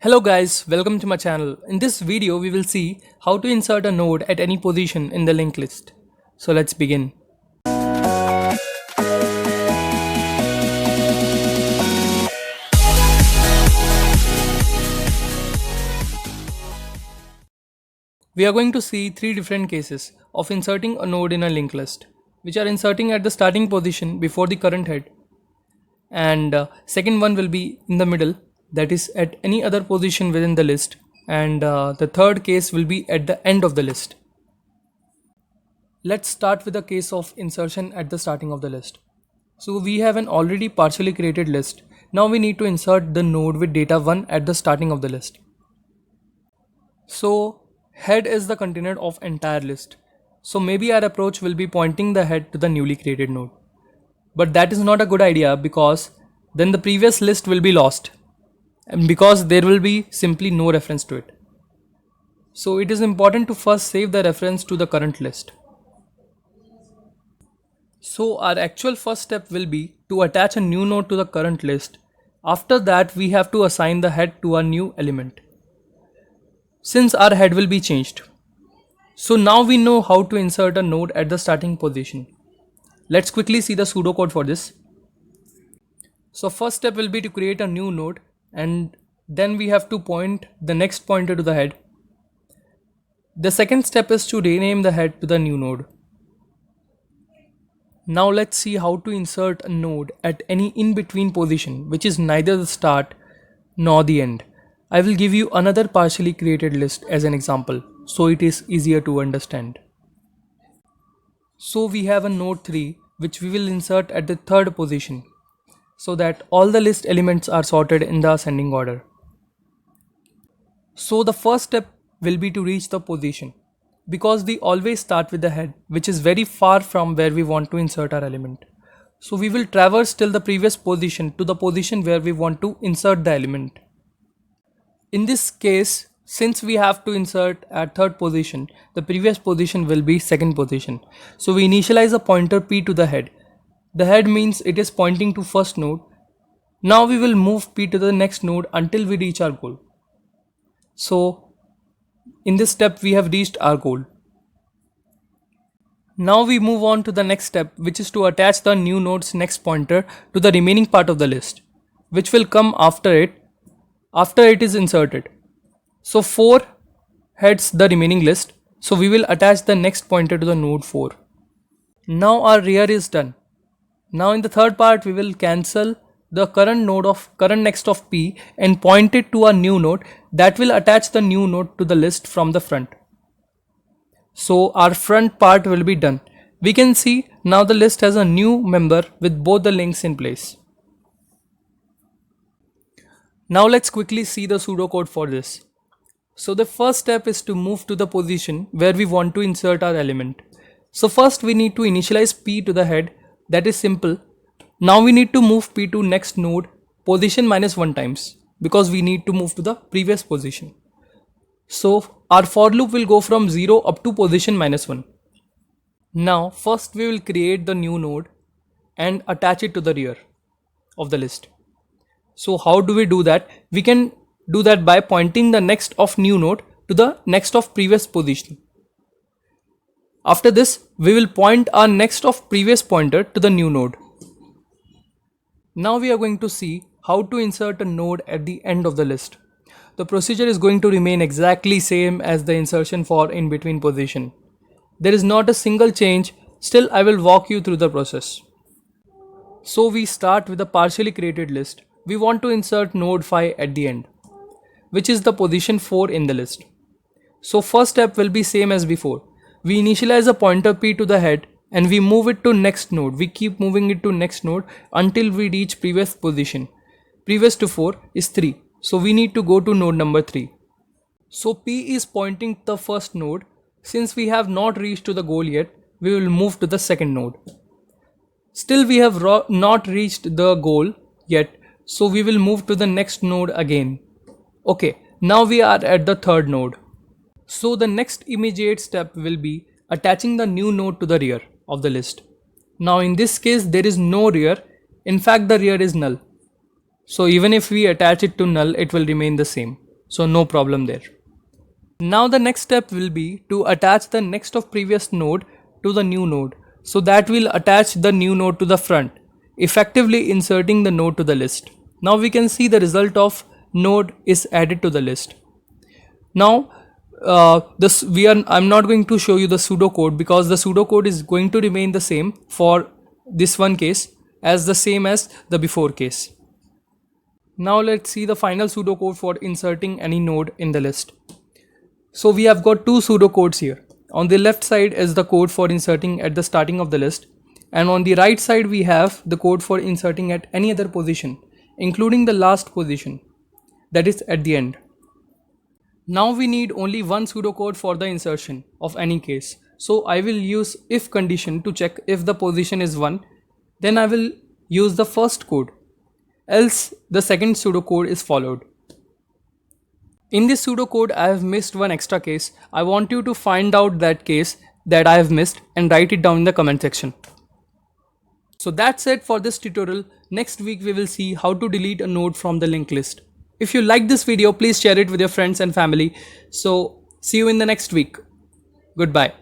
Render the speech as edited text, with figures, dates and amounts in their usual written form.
Hello guys, welcome to my channel. In this video we will see how to insert a node at any position in the linked list. So let's begin. We are going to see three different cases of inserting a node in a linked list, which are inserting at the starting position before the current head, and second one will be in the middle, that is at any other position within the list, and the third case will be at the end of the list. Let's start with the case of insertion at the starting of the list. So we have an already partially created list. Now we need to insert the node with data 1 at the starting of the list. So head is the container of entire list. So maybe our approach will be pointing the head to the newly created node. But that is not a good idea because then the previous list will be lost, and because there will be simply no reference to it. So it is important to first save the reference to the current list. So our actual first step will be to attach a new node to the current list. After that we have to assign the head to a new element, since our head will be changed. So now we know how to insert a node at the starting position. Let's quickly see the pseudocode for this. So first step will be to create a new node, and then we have to point the next pointer to the head. The second step is to rename the head to the new node. Now let's see how to insert a node at any in-between position, which is neither the start nor the end. I will give you another partially created list as an example, so it is easier to understand. So we have a node 3 which we will insert at the third position, so that all the list elements are sorted in the ascending order. So the first step will be to reach the position, because we always start with the head, which is very far from where we want to insert our element. So we will traverse till the previous position to the position where we want to insert the element. In this case, since we have to insert at third position, the previous position will be second position. So we initialize a pointer p to the head. The head means it is pointing to first node. Now we will move p to the next node until we reach our goal. So in this step we have reached our goal. Now we move on to the next step, which is to attach the new node's next pointer to the remaining part of the list, which will come after it is inserted. So 4 heads the remaining list, so we will attach the next pointer to the node 4. Now our rear is done. Now in the third part we will cancel the current next of p and point it to a new node that will attach the new node to the list from the front. So our front part will be done. We can see now the list has a new member with both the links in place. Now let's quickly see the pseudocode for this. So the first step is to move to the position where we want to insert our element. So first we need to initialize p to the head. That is simple. Now we need to move p to next node position -1 times, because we need to move to the previous position. So our for loop will go from 0 up to position -1. Now first we will create the new node and attach it to the rear of the list. So how do we do that? We can do that by pointing the next of new node to the next of previous position. After this we will point our next of previous pointer to the new node. Now we are going to see how to insert a node at the end of the list. The procedure is going to remain exactly same as the insertion for in between position. There is not a single change, still I will walk you through the process. So we start with a partially created list. We want to insert node 5 at the end, which is the position 4 in the list. So first step will be same as before. We initialize a pointer p to the head and we move it to next node. We keep moving it to next node until we reach previous position. Previous to 4 is 3. So we need to go to node number 3. So p is pointing to the first node. Since we have not reached to the goal yet, we will move to the second node. Still we have not reached the goal yet, so we will move to the next node again. Okay, now we are at the third node. So the next immediate step will be attaching the new node to the rear of the list. Now in this case there is no rear. In fact the rear is null. So even if we attach it to null, it will remain the same. So no problem there. Now the next step will be to attach the next of previous node to the new node. So that will attach the new node to the front, effectively inserting the node to the list. Now we can see the result of node is added to the list. Now I'm not going to show you the pseudocode because the pseudocode is going to remain the same for this one case as the same as the before case. Now let's see the final pseudocode for inserting any node in the list. So we have got two pseudocodes here. On the left side is the code for inserting at the starting of the list, and on the right side we have the code for inserting at any other position, including the last position, that is at the end. Now we need only one pseudocode for the insertion of any case. So I will use if condition to check if the position is 1, then I will use the first code, else the second pseudocode is followed. In this pseudocode I have missed one extra case. I want you to find out that case that I have missed and write it down in the comment section. So that's it for this tutorial. Next week we will see how to delete a node from the linked list. If you like this video, please share it with your friends and family. So see you in the next week. Goodbye.